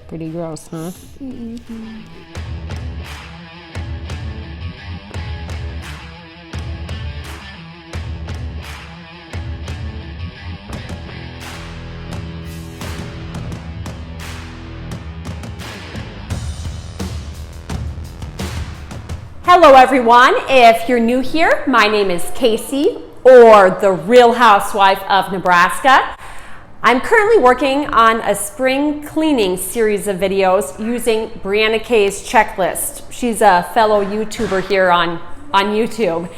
Pretty gross, huh? Mm-hmm. Hello everyone, if you're new here, my name is Casey, or the Real Housewife of Nebraska. I'm currently working on a spring cleaning series of videos using Brianna K's checklist. She's a fellow YouTuber here on YouTube.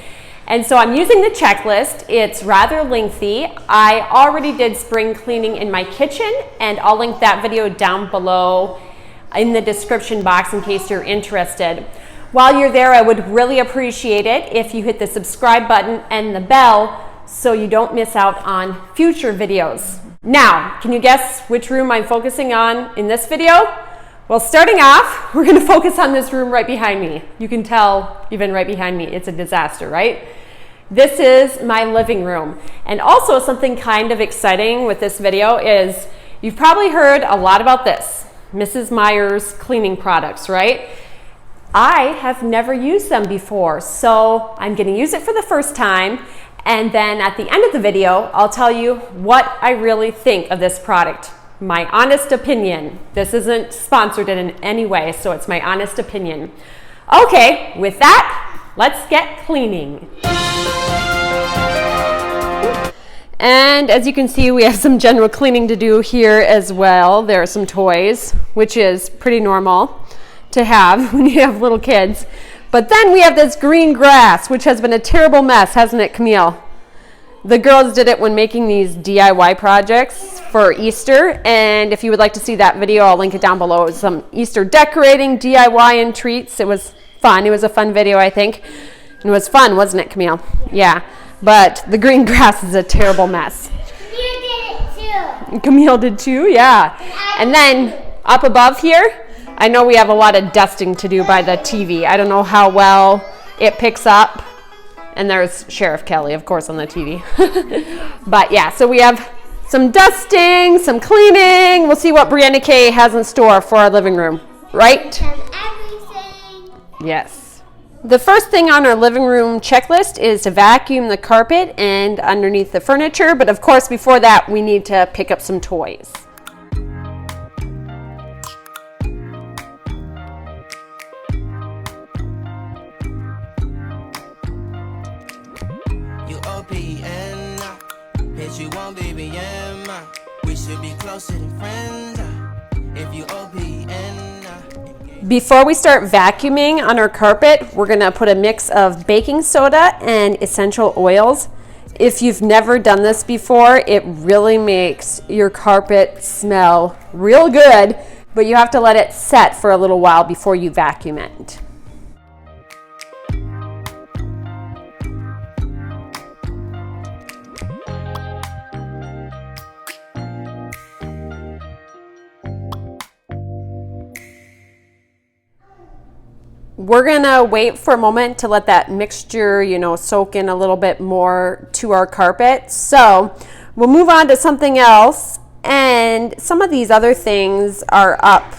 And so I'm using the checklist. It's rather lengthy. I already did spring cleaning in my kitchen, and I'll link that video down below in the description box in case you're interested. While you're there, I would really appreciate it if you hit the subscribe button and the bell so you don't miss out on future videos. Now, can you guess which room I'm focusing on in this video? Well, starting off, we're going to focus on this room right behind me. You can tell even right behind me, it's a disaster, right? This is my living room. And also something kind of exciting with this video is you've probably heard a lot about this, Mrs. Meyer's cleaning products, right? I have never used them before, so I'm going to use it for the first time, and then at the end of the video, I'll tell you what I really think of this product. My honest opinion. This isn't sponsored in any way, so it's my honest opinion. Okay, with that, let's get cleaning. And as you can see, we have some general cleaning to do here as well. There are some toys, which is pretty normal to have when you have little kids. But then we have this green grass, which has been a terrible mess, hasn't it, Camille? The girls did it when making these DIY projects for Easter, and if you would like to see that video, I'll link it down below. It was some Easter decorating, DIY, and treats. It was fun. It was a fun video, I think. And it was fun, wasn't it, Camille? Yeah. But the green grass is a terrible mess. Camille did it too. Camille did too, yeah. And then up above here, I know we have a lot of dusting to do by the TV. I don't know how well it picks up. And there's Sheriff Kelly, of course, on the TV. But yeah, so we have some dusting, some cleaning. We'll see what Brianna K has in store for our living room, right? Everything. Yes. The first thing on our living room checklist is to vacuum the carpet and underneath the furniture. But of course, before that, we need to pick up some toys. You won't be we should be closer than friends if you Before we start vacuuming on our carpet, we're going to put a mix of baking soda and essential oils. If you've never done this before, it really makes your carpet smell real good, but you have to let it set for a little while before you vacuum it. We're gonna wait for a moment to let that mixture, soak in a little bit more to our carpet. So we'll move on to something else. And some of these other things are up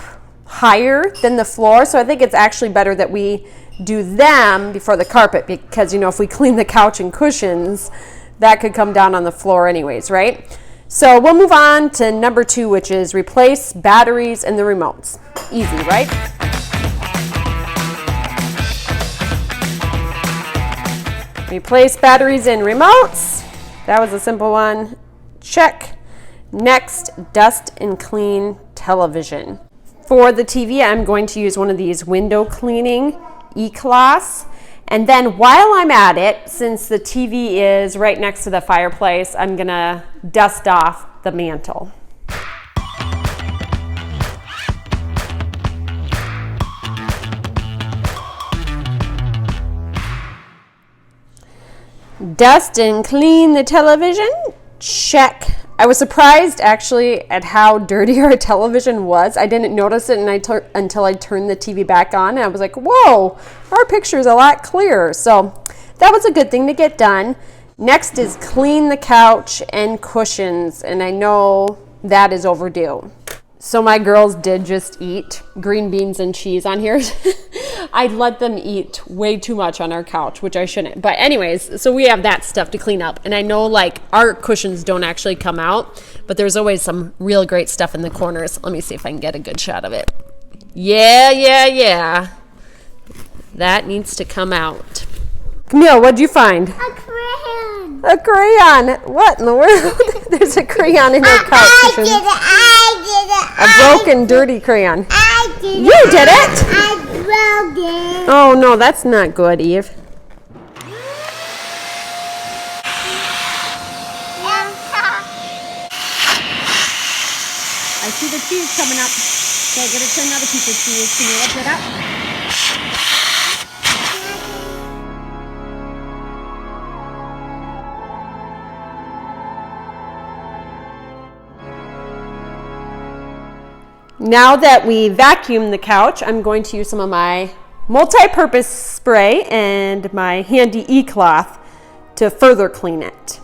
higher than the floor. So I think it's actually better that we do them before the carpet because, if we clean the couch and cushions, that could come down on the floor anyways, right? So we'll move on to number 2, which is replace batteries in the remotes. Easy, right? Replace batteries in remotes. That was a simple one. Check. Next, dust and clean television. For the TV, I'm going to use one of these window cleaning E-Cloths. And then while I'm at it, since the TV is right next to the fireplace, I'm gonna dust off the mantle. Dust and clean the television. Check. I was surprised actually at how dirty our television was. I didn't notice it until I turned the TV back on, and I was like, whoa, our picture is a lot clearer. So that was a good thing to get done. Next is clean the couch and cushions, and I know that is overdue. So my girls did just eat green beans and cheese on here. I'd let them eat way too much on our couch, which I shouldn't. But anyways, so we have that stuff to clean up. And I know like our cushions don't actually come out, but there's always some real great stuff in the corners. Let me see if I can get a good shot of it. Yeah. That needs to come out. Camille, what'd you find? A crayon. A crayon. What in the world? There's a crayon in your couch. I did it. A broken, dirty crayon. I did it. You did it? I broke it. Oh, no, that's not good, Eve. I see the cheese coming up. So I gotta turn another piece of cheese. Can you lift it up? Now that we vacuumed the couch, I'm going to use some of my multi-purpose spray and my handy e-cloth to further clean it.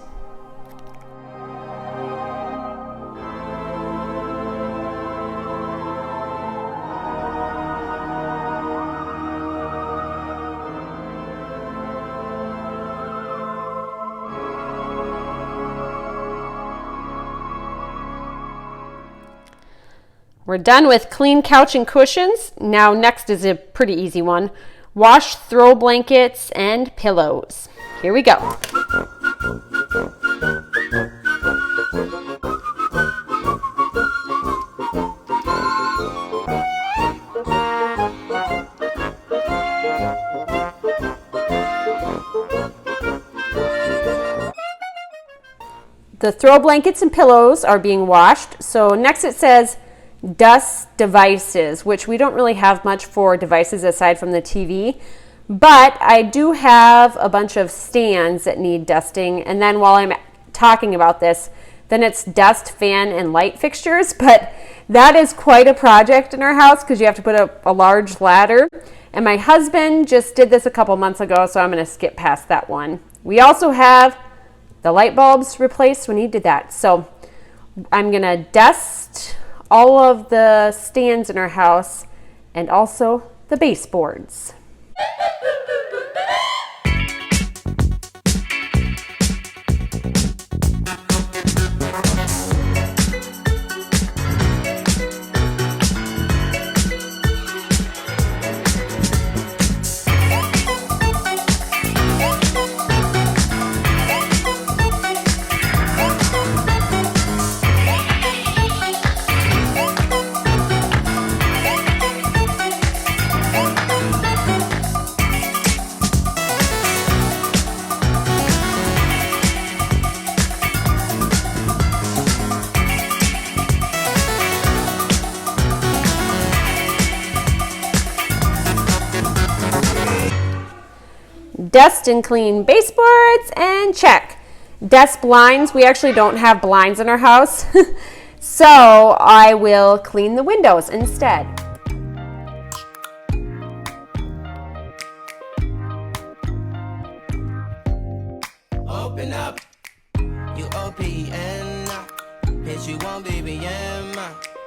We're done with clean couch and cushions. Now next is a pretty easy one. Wash throw blankets and pillows. Here we go. The throw blankets and pillows are being washed. So next it says dust devices, which we don't really have much for devices aside from the TV, but I do have a bunch of stands that need dusting. And then while I'm talking about this, then it's dust, fan, and light fixtures, but that is quite a project in our house because you have to put up a large ladder. And my husband just did this a couple months ago, so I'm going to skip past that one. We also have the light bulbs replaced when he did that. So I'm going to dust all of the stands in our house and also the baseboards. Dust and clean baseboards and check. Desk blinds. We actually don't have blinds in our house, so I will clean the windows instead. Open up, you open up. Bitch, you won't be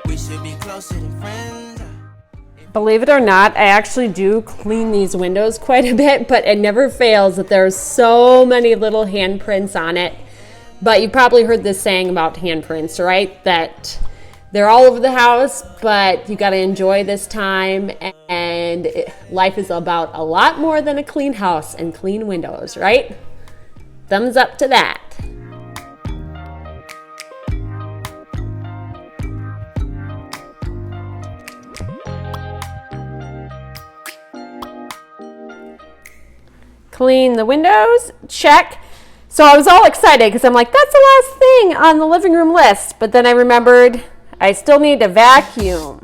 we should be closer than friends. Believe it or not, I actually do clean these windows quite a bit, but it never fails that there's so many little handprints on it. But you probably heard this saying about handprints, right? That they're all over the house, but you got to enjoy this time, and life is about a lot more than a clean house and clean windows, right? Thumbs up to that. Clean the windows, check. So I was all excited because I'm like, that's the last thing on the living room list. But then I remembered I still need to vacuum.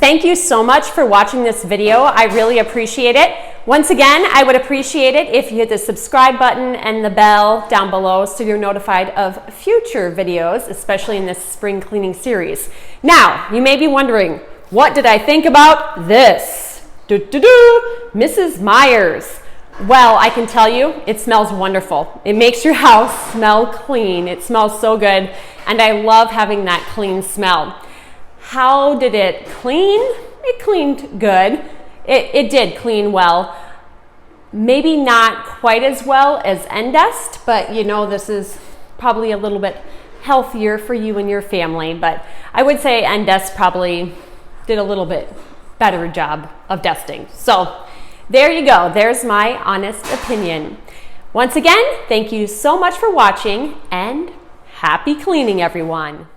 Thank you so much for watching this video. I really appreciate it. Once again, I would appreciate it if you hit the subscribe button and the bell down below so you're notified of future videos, especially in this spring cleaning series. Now, you may be wondering, what did I think about this? Mrs. Myers. Well, I can tell you, it smells wonderful. It makes your house smell clean. It smells so good, and I love having that clean smell. How did it clean? It cleaned good. It did clean well. Maybe not quite as well as Endest, but you know, this is probably a little bit healthier for you and your family, but I would say Endest probably did a little bit better job of dusting. So there you go. There's my honest opinion. Once again, thank you so much for watching, and happy cleaning, everyone.